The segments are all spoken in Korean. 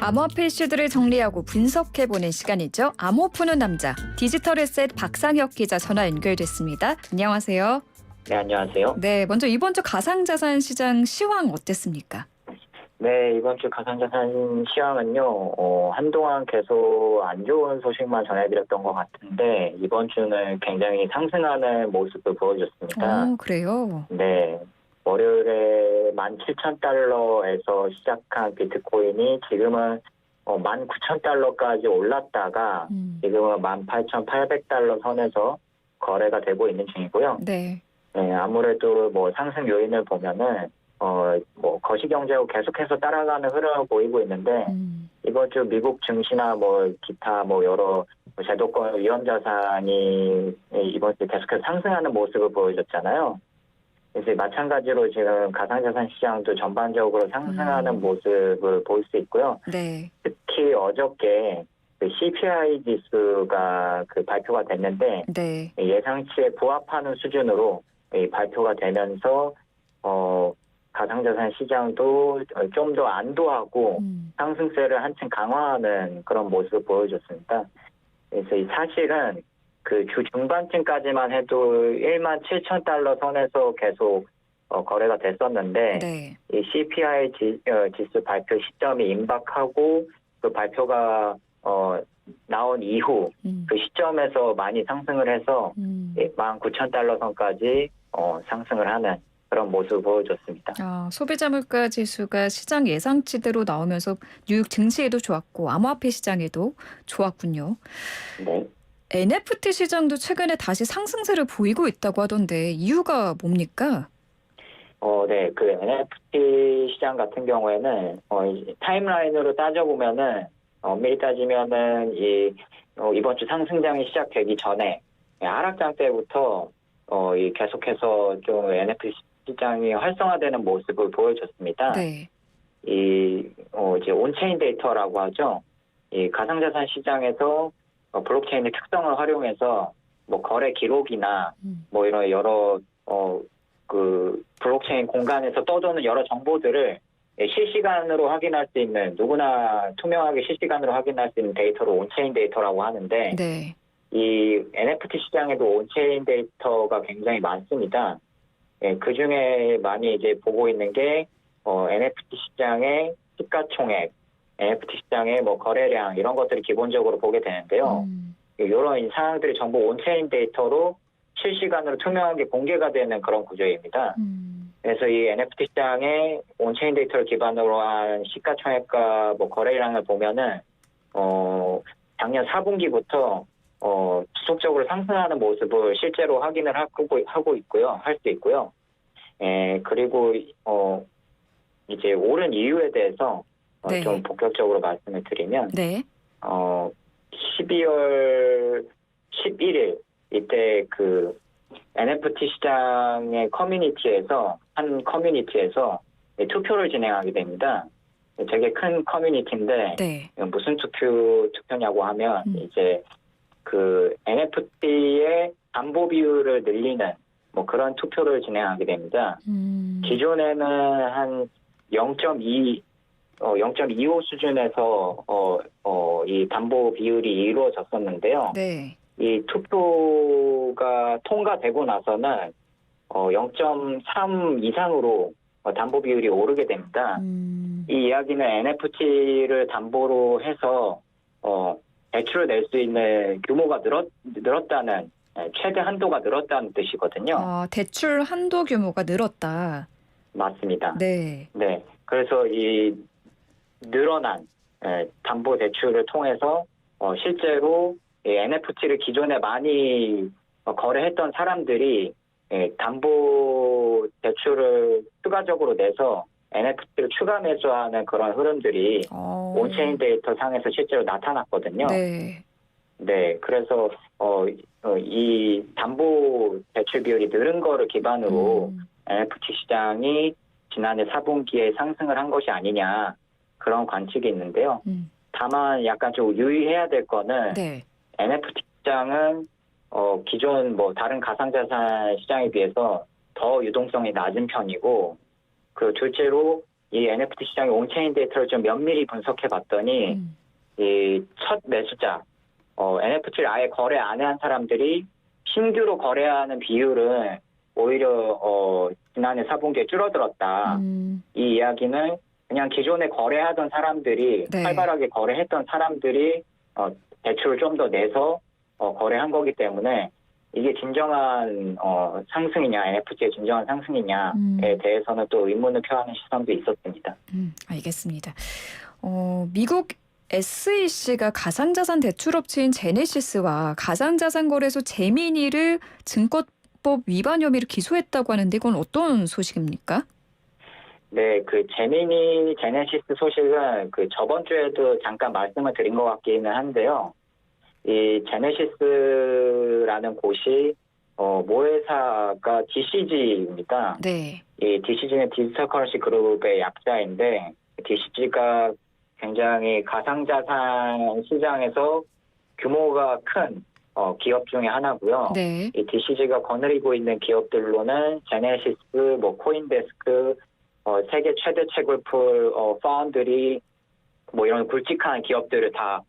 암호화폐 이슈들을 정리하고 분석해보는 시간이죠. 암호 푸는 남자, 디지털 에셋 박상혁 기자 전화 연결됐습니다. 안녕하세요. 네, 안녕하세요. 네, 먼저 이번 주 가상자산 시장 시황 어땠습니까? 네, 이번 주 가상자산 시황은요, 한동안 계속 안 좋은 소식만 전해드렸던 것 같은데, 이번 주는 굉장히 상승하는 모습을 보여줬습니다. 그래요? 네, 월요일에 17,000달러에서 시작한 비트코인이 지금은 19,000달러까지 올랐다가 지금은 18,800달러 선에서 거래가 되고 있는 중이고요. 네. 네, 아무래도 뭐 상승 요인을 보면은 뭐 거시경제하고 계속해서 따라가는 흐름을 보이고 있는데 이번 주 미국 증시나 뭐 기타 뭐 여러 제도권 위험 자산이 이번 주 계속해서 상승하는 모습을 보여줬잖아요. 그래서 마찬가지로 지금 가상자산 시장도 전반적으로 상승하는 모습을 볼 수 있고요. 네. 특히 어저께 그 CPI 지수가 그 발표가 됐는데 네. 예상치에 부합하는 수준으로 발표가 되면서 가상자산 시장도 좀 더 안도하고 상승세를 한층 강화하는 그런 모습을 보여줬습니다. 그래서 이 사실은 그 주 중반쯤까지만 해도 17,000달러 선에서 계속 거래가 됐었는데 네. 이 CPI 지수 발표 시점이 임박하고 그 발표가 나온 이후 그 시점에서 많이 상승을 해서 19,000달러 선까지 상승을 하는 그런 모습을 보여줬습니다. 소비자 물가 지수가 시장 예상치대로 나오면서 뉴욕 증시에도 좋았고 암호화폐 시장에도 좋았군요. 네. NFT 시장도 최근에 다시 상승세를 보이고 있다고 하던데 이유가 뭡니까? 네, 그 NFT 시장 같은 경우에는 타임라인으로 따져보면은 엄밀히 따지면은 이번 주 상승장이 시작되기 전에 하락장 때부터 이 계속해서 좀 NFT 시장이 활성화되는 모습을 보여줬습니다. 네. 이제 온체인 데이터라고 하죠. 이 가상자산 시장에서 블록체인의 특성을 활용해서 뭐 거래 기록이나 뭐 이런 여러 그 블록체인 공간에서 떠도는 여러 정보들을 실시간으로 확인할 수 있는 누구나 투명하게 실시간으로 확인할 수 있는 데이터를 온체인 데이터라고 하는데 네. 이 NFT 시장에도 온체인 데이터가 굉장히 많습니다. 그 중에 많이 이제 보고 있는 게 NFT 시장의 시가총액, NFT 시장의 뭐 거래량 이런 것들을 기본적으로 보게 되는데요. 이런 상황들이 전부 온체인 데이터로 실시간으로 투명하게 공개가 되는 그런 구조입니다. 그래서 이 NFT 시장의 온체인 데이터를 기반으로 한 시가총액과 뭐 거래량을 보면은 작년 4분기부터 지속적으로 상승하는 모습을 실제로 확인을 하고 있고요, 할 수 있고요. 그리고 이제 오른 이유에 대해서 네. 좀 본격적으로 말씀을 드리면, 네. 12월 11일 이때 그 NFT 시장의 한 커뮤니티에서 투표를 진행하게 됩니다. 되게 큰 커뮤니티인데 네. 무슨 투표냐고 하면 이제 그 NFT의 담보 비율을 늘리는 뭐 그런 투표를 진행하게 됩니다. 기존에는 한 0.25 수준에서 이 담보 비율이 이루어졌었는데요. 네. 이 투표가 통과되고 나서는 0.3 이상으로 담보 비율이 오르게 됩니다. 이 이야기는 NFT를 담보로 해서 대출을 낼 수 있는 규모가 늘었다는 최대 한도가 늘었다는 뜻이거든요. 대출 한도 규모가 늘었다. 맞습니다. 네. 네. 그래서 이 늘어난 담보 대출을 통해서 실제로 NFT를 기존에 많이 거래했던 사람들이 담보 대출을 추가적으로 내서 NFT를 추가 매수하는 그런 흐름들이 온체인 데이터 상에서 실제로 나타났거든요. 네. 네, 그래서 이 담보 대출 비율이 늘은 거를 기반으로 NFT 시장이 지난해 4분기에 상승을 한 것이 아니냐 그런 관측이 있는데요. 다만 약간 좀 유의해야 될 거는 네. NFT 시장은 기존 뭐 다른 가상자산 시장에 비해서 더 유동성이 낮은 편이고, 그 둘째로 이 NFT 시장의 온체인 데이터를 좀 면밀히 분석해 봤더니 이 첫 매수자, NFT를 아예 거래 안 한 사람들이 신규로 거래하는 비율은 오히려 지난해 4분기에 줄어들었다. 이 이야기는 그냥 기존에 거래하던 사람들이 네. 활발하게 거래했던 사람들이 대출을 좀 더 내서 거래한 거기 때문에 이게 진정한 상승이냐, NFT의 진정한 상승이냐에 대해서는 또 의문을 표하는 시선도 있었습니다. 알겠습니다. 미국 SEC가 가상자산 대출업체인 제네시스와 가상자산거래소 제미니를 증권법 위반 혐의로 기소했다고 하는데 이건 어떤 소식입니까? 네, 그 제네시스 소식은 그 저번 주에도 잠깐 말씀을 드린 것 같기는 한데요. 이 제네시스라는 곳이 모회사가 DCG입니다. 네. 이 DCG는 디지털 커런시 그룹의 약자인데 DCG가 굉장히 가상자산 시장에서 규모가 큰 기업 중에 하나고요. 네. 이 DCG가 거느리고 있는 기업들로는 제네시스, 코인데스크, 세계 최대 채굴풀 파운드리 뭐 이런 굵직한 기업들을 다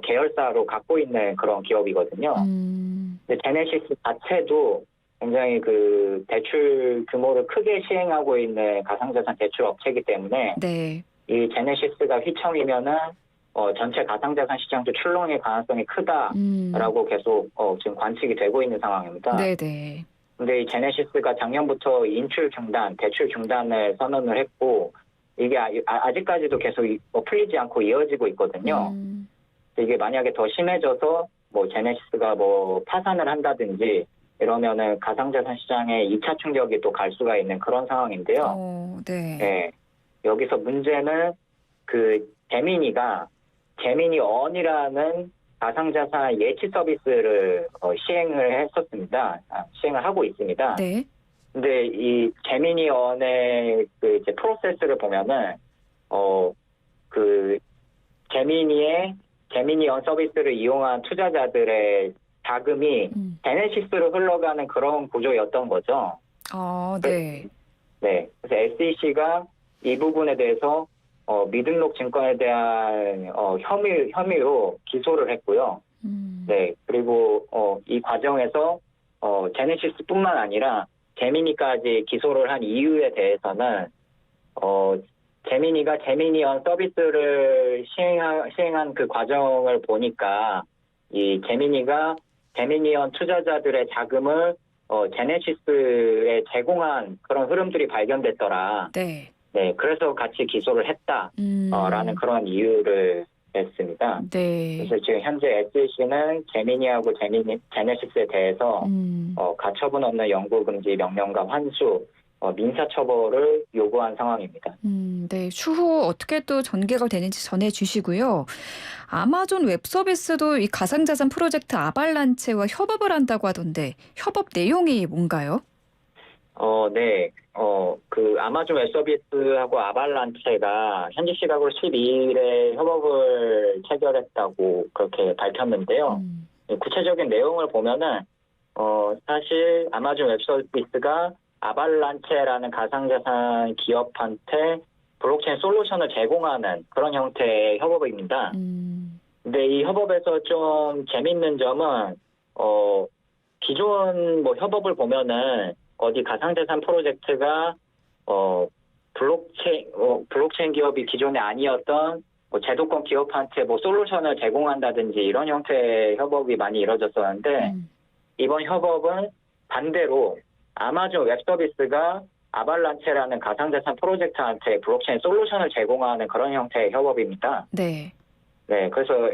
계열사로 갖고 있는 그런 기업이거든요. 근데 제네시스 자체도 굉장히 그 대출 규모를 크게 시행하고 있는 가상자산 대출 업체이기 때문에 네. 이 제네시스가 휘청이면은 전체 가상자산 시장도 출렁일 가능성이 크다라고 계속 지금 관측이 되고 있는 상황입니다. 네네. 근데 이 제네시스가 작년부터 인출 중단, 대출 중단을 선언을 했고 이게 아직까지도 계속 풀리지 않고 이어지고 있거든요. 이게 만약에 더 심해져서 뭐 제네시스가 뭐 파산을 한다든지 이러면은 가상자산 시장에 2차 충격이 또 갈 수가 있는 그런 상황인데요. 네. 네. 여기서 문제는 그 제미니 언이라는 가상자산 예치 서비스를 시행을 했었습니다. 시행을 하고 있습니다. 네. 근데 이 제미니 언의 그 이제 프로세스를 보면은 그 제미니 언 서비스를 이용한 투자자들의 자금이 제네시스로 흘러가는 그런 구조였던 거죠. 네. 네. 그래서 SEC가 이 부분에 대해서 미등록 증권에 대한 혐의로 기소를 했고요. 네. 그리고 이 과정에서 제네시스뿐만 아니라 제미니까지 기소를 한 이유에 대해서는 제미니가 제미니언 서비스를 시행한 그 과정을 보니까 이 제미니가 제미니언 투자자들의 자금을 제네시스에 제공한 그런 흐름들이 발견됐더라. 네. 네, 그래서 같이 기소를 했다라는 그런 이유를 냈습니다. 네. 그래서 지금 현재 SEC는 제미니하고 제네시스에 대해서 가처분 없는 영구 금지 명령과 환수, 민사 처벌을 요구한 상황입니다. 네. 추후 어떻게 또 전개가 되는지 전해주시고요. 아마존 웹 서비스도 이 가상자산 프로젝트 아발란체와 협업을 한다고 하던데 협업 내용이 뭔가요? 네. 그 아마존 웹 서비스하고 아발란체가 현지 시각으로 12일에 협업을 체결했다고 그렇게 밝혔는데요. 구체적인 내용을 보면은 사실 아마존 웹 서비스가 아발란체라는 가상자산 기업한테 블록체인 솔루션을 제공하는 그런 형태의 협업입니다. 근데 이 협업에서 좀 재밌는 점은 기존 뭐 협업을 보면은 어디 가상자산 프로젝트가 블록체인 기업이 기존에 아니었던 뭐 제도권 기업한테 뭐 솔루션을 제공한다든지 이런 형태의 협업이 많이 이루어졌었는데 이번 협업은 반대로 아마존 웹 서비스가 아발란체라는 가상자산 프로젝트한테 블록체인 솔루션을 제공하는 그런 형태의 협업입니다. 네. 네, 그래서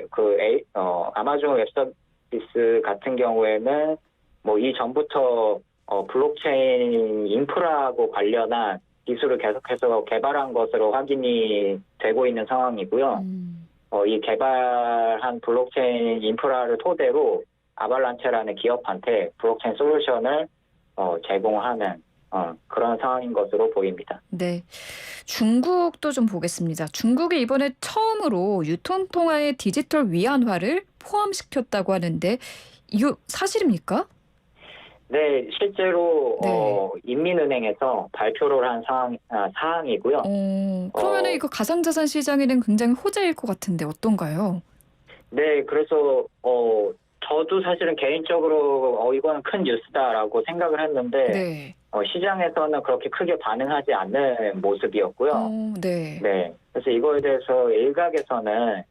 아마존 웹 서비스 같은 경우에는 뭐 이전부터 블록체인 인프라하고 관련한 기술을 계속해서 개발한 것으로 확인이 되고 있는 상황이고요. 이 개발한 블록체인 인프라를 토대로 아발란체라는 기업한테 블록체인 솔루션을 제공하는 그런 상황인 것으로 보입니다. 네. 중국도 좀 보겠습니다. 중국이 이번에 처음으로 유통통화의 디지털 위안화를 포함시켰다고 하는데 이거 사실입니까? 네, 실제로 네. 인민은행에서 발표를 한 사항이고요. 그러면은 어, 이거 가상자산 시장에는 굉장히 호재일 것 같은데 어떤가요? 네, 그래서 저도 사실은 개인적으로 이거는 큰 뉴스다라고 생각을 했는데 네. 시장에서는 그렇게 크게 반응하지 않는 모습이었고요. 네. 네, 그래서 이거에 대해서 일각에서는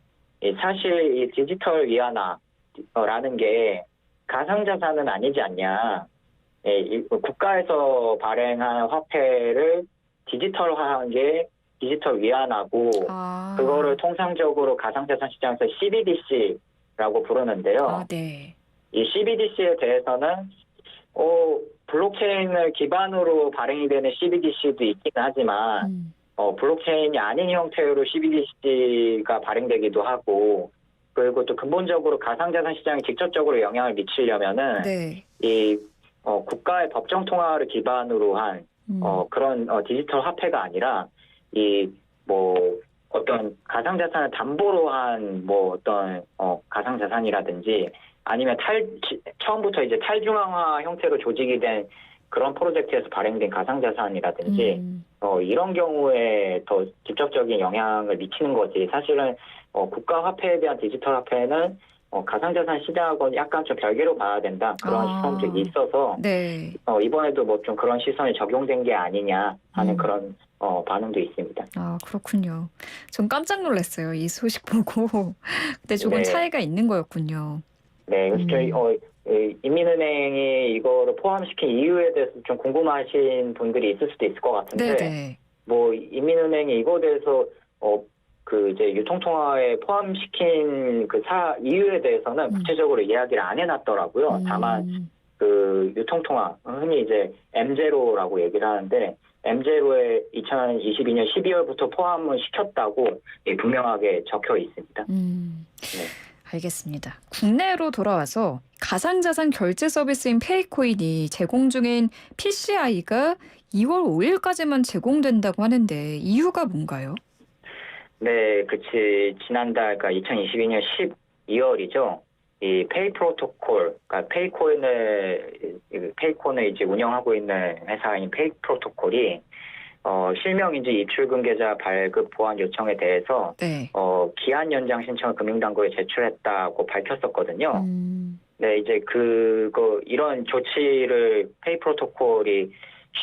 사실 이 디지털 위안화라는 게 가상자산은 아니지 않냐. 예, 국가에서 발행한 화폐를 디지털화한 게 디지털 위안화고 그거를 아, 통상적으로 가상자산 시장에서 CBDC라고 부르는데요. 네. 이 CBDC에 대해서는 블록체인을 기반으로 발행이 되는 CBDC도 있긴 하지만 음, 블록체인이 아닌 형태로 CBDC가 발행되기도 하고 그리고 또 근본적으로 가상자산 시장에 직접적으로 영향을 미치려면은 네. 이 국가의 법정 통화를 기반으로 한 음, 그런 디지털 화폐가 아니라 이 뭐 어떤 가상자산을 담보로 한 뭐 어떤 가상자산이라든지 아니면 처음부터 이제 탈중앙화 형태로 조직이 된 그런 프로젝트에서 발행된 가상자산이라든지 음, 이런 경우에 더 직접적인 영향을 미치는 거지. 사실은 국가 화폐에 대한 디지털 화폐는 가상자산 시장하고는 약간 좀 별개로 봐야 된다. 그런 시선들이 아, 있어서 네. 이번에도 뭐 좀 그런 시선이 적용된 게 아니냐 하는 음. 그런 반응도 있습니다. 아, 그렇군요. 전 깜짝 놀랐어요. 이 소식 보고. 그때 조금 네, 차이가 있는 거였군요. 네. 그래서 저희 음, 인민은행이 이거를 포함시킨 이유에 대해서 좀 궁금하신 분들이 있을 수도 있을 것 같은데 네네. 뭐 인민은행이 이거에 대해서 그 이제 유통통화에 포함시킨 그 이유에 대해서는 음, 구체적으로 이야기를 안 해놨더라고요. 다만 음, 그 유통통화 흔히 이제 M0라고 얘기를 하는데 M0에 2022년 12월부터 포함을 시켰다고 분명하게 적혀 있습니다. 음. 네. 알겠습니다. 국내로 돌아와서 가상자산 결제 서비스인 페이코인이 제공 중인 PCI가 2월 5일까지만 제공된다고 하는데 이유가 뭔가요? 네, 그치. 지난달, 그러니까 2022년 12월이죠. 이 페이 프로토콜, 그러니까 페이콘을 이제 운영하고 있는 회사인 페이 프로토콜이 실명인지 입출금 계좌 발급 보완 요청에 대해서 네. 기한 연장 신청을 금융당국에 제출했다고 밝혔었거든요. 음, 네, 이제 이런 조치를 페이 프로토콜이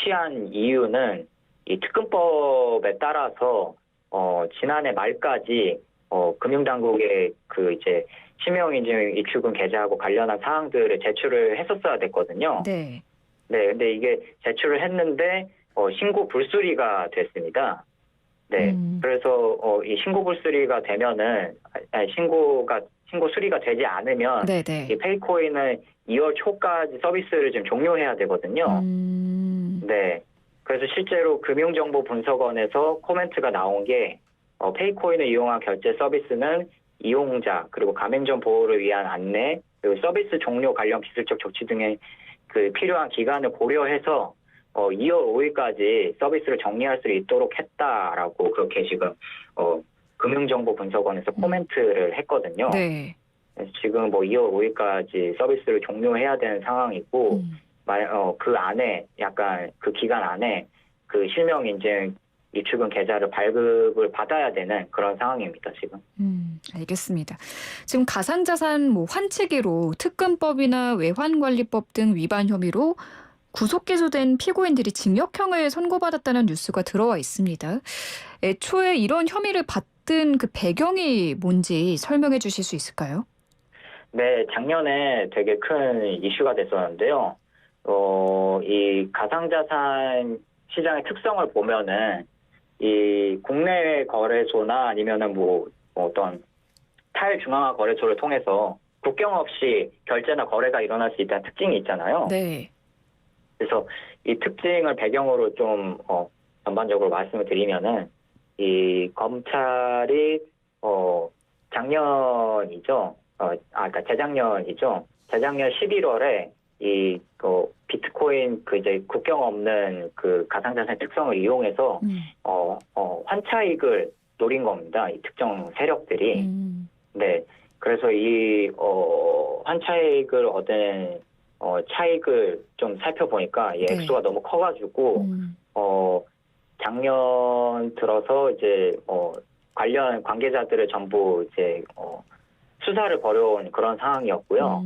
취한 이유는 이 특근법에 따라서 지난해 말까지 금융당국에 그 이제 실명인증 입출금 계좌하고 관련한 사항들을 제출을 했었어야 됐거든요. 네. 네, 근데 이게 제출을 했는데 신고 불수리가 됐습니다. 네, 음, 그래서 이 신고 불수리가 되면은 신고 수리가 되지 않으면 이 네네. 페이코인은 2월 초까지 서비스를 좀 종료해야 되거든요. 음, 네, 그래서 실제로 금융정보분석원에서 코멘트가 나온 게 페이코인을 이용한 결제 서비스는 이용자 그리고 가맹점 보호를 위한 안내 그리고 서비스 종료 관련 기술적 조치 등의 그 필요한 기간을 고려해서 2월 5일까지 서비스를 정리할 수 있도록 했다라고 그렇게 지금 금융정보분석원에서 음, 코멘트를 했거든요. 네. 그래서 지금 뭐 2월 5일까지 서비스를 종료해야 되는 상황이고 음, 그 안에 약간 그 기간 안에 그 실명 인증 입출금 계좌를 발급을 받아야 되는 그런 상황입니다, 지금. 알겠습니다. 지금 가상자산 뭐 환치기로 특근법이나 외환관리법 등 위반 혐의로 구속 기소된 피고인들이 징역형을 선고받았다는 뉴스가 들어와 있습니다. 애초에 이런 혐의를 받든 그 배경이 뭔지 설명해 주실 수 있을까요? 네, 작년에 되게 큰 이슈가 됐었는데요. 이 가상자산 시장의 특성을 보면은 이 국내 거래소나 아니면은 뭐 어떤 탈중앙화 거래소를 통해서 국경 없이 결제나 거래가 일어날 수 있다는 특징이 있잖아요. 네. 그래서 이 특징을 배경으로 좀 전반적으로 말씀을 드리면은 이 검찰이 작년이죠. 그러니까 재작년이죠. 재작년 11월에 비트코인 그 이제 국경 없는 그 가상자산 특성을 이용해서 음, 환차익을 노린 겁니다. 이 특정 세력들이. 음, 네. 그래서 이 환차익을 얻은 차익을 좀 살펴보니까 이 네. 액수가 너무 커가지고 작년 들어서 이제 관련 관계자들을 전부 이제 수사를 벌여온 그런 상황이었고요.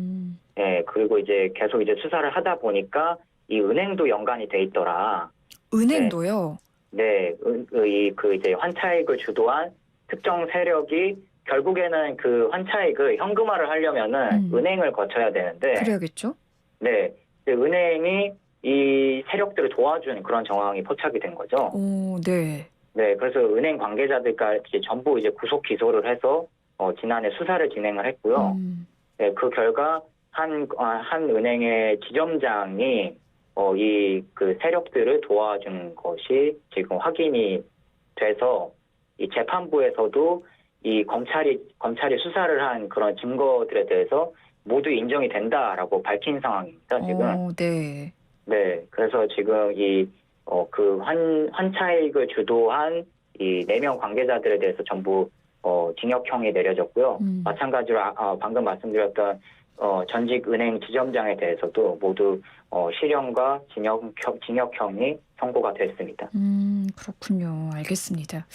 예, 그리고 이제 계속 이제 수사를 하다 보니까 이 은행도 연관이 돼 있더라. 은행도요. 네, 그 이제 환차익을 주도한 특정 세력이 결국에는 그 환차익을 현금화를 하려면은 은행을 거쳐야 되는데, 그래야겠죠. 네, 근데 은행이 이 세력들을 도와주는 그런 정황이 포착이 된 거죠. 오, 네. 네, 그래서 은행 관계자들까지 전부 이제 구속 기소를 해서 지난해 수사를 진행을 했고요. 네, 그 결과 한 은행의 지점장이 이 그 세력들을 도와준 것이 지금 확인이 돼서 이 재판부에서도 이 검찰이 수사를 한 그런 증거들에 대해서 모두 인정이 된다라고 밝힌 상황입니다. 지금. 네. 네, 그래서 지금 그 환차익을 주도한 이 4명 관계자들에 대해서 전부 징역형이 내려졌고요. 마찬가지로 방금 말씀드렸던 전직 은행 지점장에 대해서도 모두 실형과 징역형이 선고가 됐습니다. 그렇군요. 알겠습니다.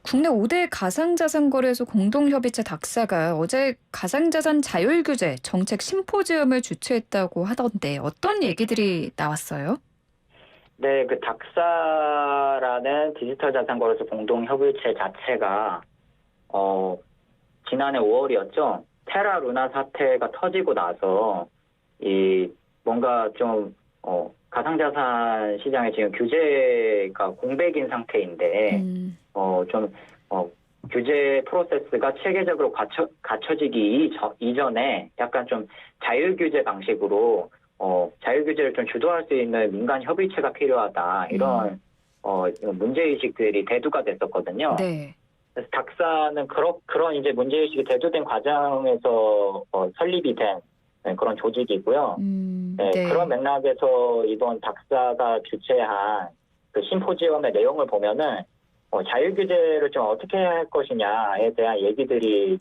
국내 5대 가상자산 거래소 공동협의체 닥사가 어제 가상자산 자율규제 정책 심포지엄을 주최했다고 하던데 어떤 얘기들이 나왔어요? 네, 그 닥사라는 디지털 자산 거래소 공동협의체 자체가 지난해 5월이었죠. 테라 루나 사태가 터지고 나서 뭔가 좀 가상자산 시장에 지금 규제가 공백인 상태인데 좀 규제 프로세스가 체계적으로 갖춰지기 이전에 약간 좀 자율규제 방식으로 자율규제를 좀 주도할 수 있는 민간 협의체가 필요하다 이런 문제의식들이 대두가 됐었거든요. 네. 그래서 닥사는 그런 이제 문제의식이 대두된 과정에서 설립이 된 그런 조직이고요. 네, 네. 그런 맥락에서 이번 닥사가 주최한 그 심포지엄의 내용을 보면은 자율규제를 좀 어떻게 할 것이냐에 대한 얘기들이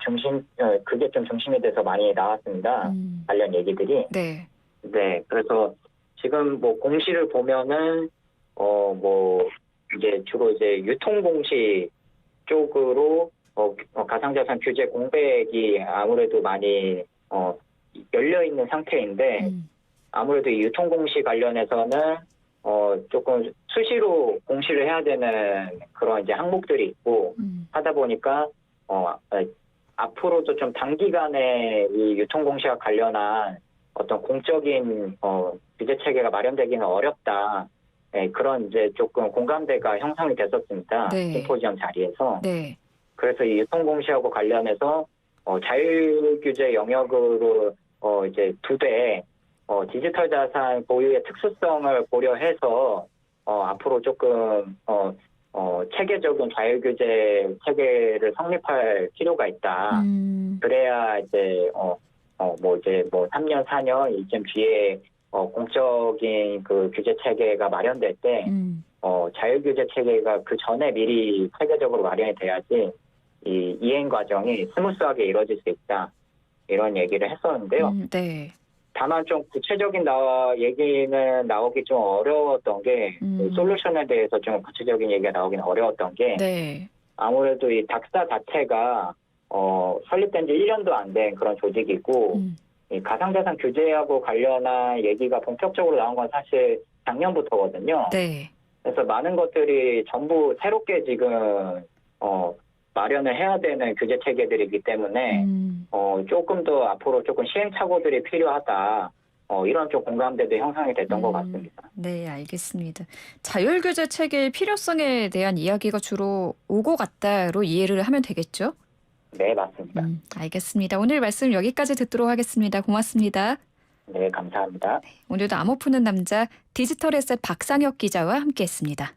그게 좀 중심이 돼서 많이 나왔습니다. 관련 얘기들이. 네. 네, 그래서 지금 뭐 공시를 보면은 이제 주로 이제 유통공시 쪽으로 가상자산 규제 공백이 아무래도 많이 열려 있는 상태인데 아무래도 이 유통공시 관련해서는 조금 수시로 공시를 해야 되는 그런 이제 항목들이 있고 하다 보니까 앞으로도 좀 단기간에 이 유통공시와 관련한 어떤 공적인 규제 체계가 마련되기는 어렵다. 네, 그런 이제 조금 공감대가 형성이 됐었습니다. 네. 심포지엄 자리에서. 네. 그래서 이 유통공시하고 관련해서 자율규제 영역으로 이제 2대 디지털 자산 보유의 특수성을 고려해서 앞으로 조금 체계적인 자율규제 체계를 성립할 필요가 있다. 그래야 이제 3년, 4년 이쯤 뒤에 공적인 그 규제 체계가 마련될 때 자율규제 체계가 그 전에 미리 체계적으로 마련이 돼야지 이 이행 과정이 스무스하게 이루어질 수 있다. 이런 얘기를 했었는데요. 네. 다만 좀 구체적인 얘기는 나오기 좀 어려웠던 게 솔루션에 대해서 좀 구체적인 얘기가 나오긴 어려웠던 게 네. 아무래도 이 닥사 자체가 설립된 지 1년도 안 된 그런 조직이고 이 가상자산 규제하고 관련한 얘기가 본격적으로 나온 건 사실 작년부터거든요. 네. 그래서 많은 것들이 전부 새롭게 지금 마련을 해야 되는 규제 체계들이기 때문에 조금 더 앞으로 조금 시행착오들이 필요하다. 이런 좀 공감대도 형성이 됐던 것 같습니다. 네, 알겠습니다. 자율규제 체계의 필요성에 대한 이야기가 주로 오고 갔다로 이해를 하면 되겠죠? 네, 맞습니다. 알겠습니다. 오늘 말씀 여기까지 듣도록 하겠습니다. 고맙습니다. 네, 감사합니다. 오늘도 암호 푸는 남자 디지털 에셋 박상혁 기자와 함께했습니다.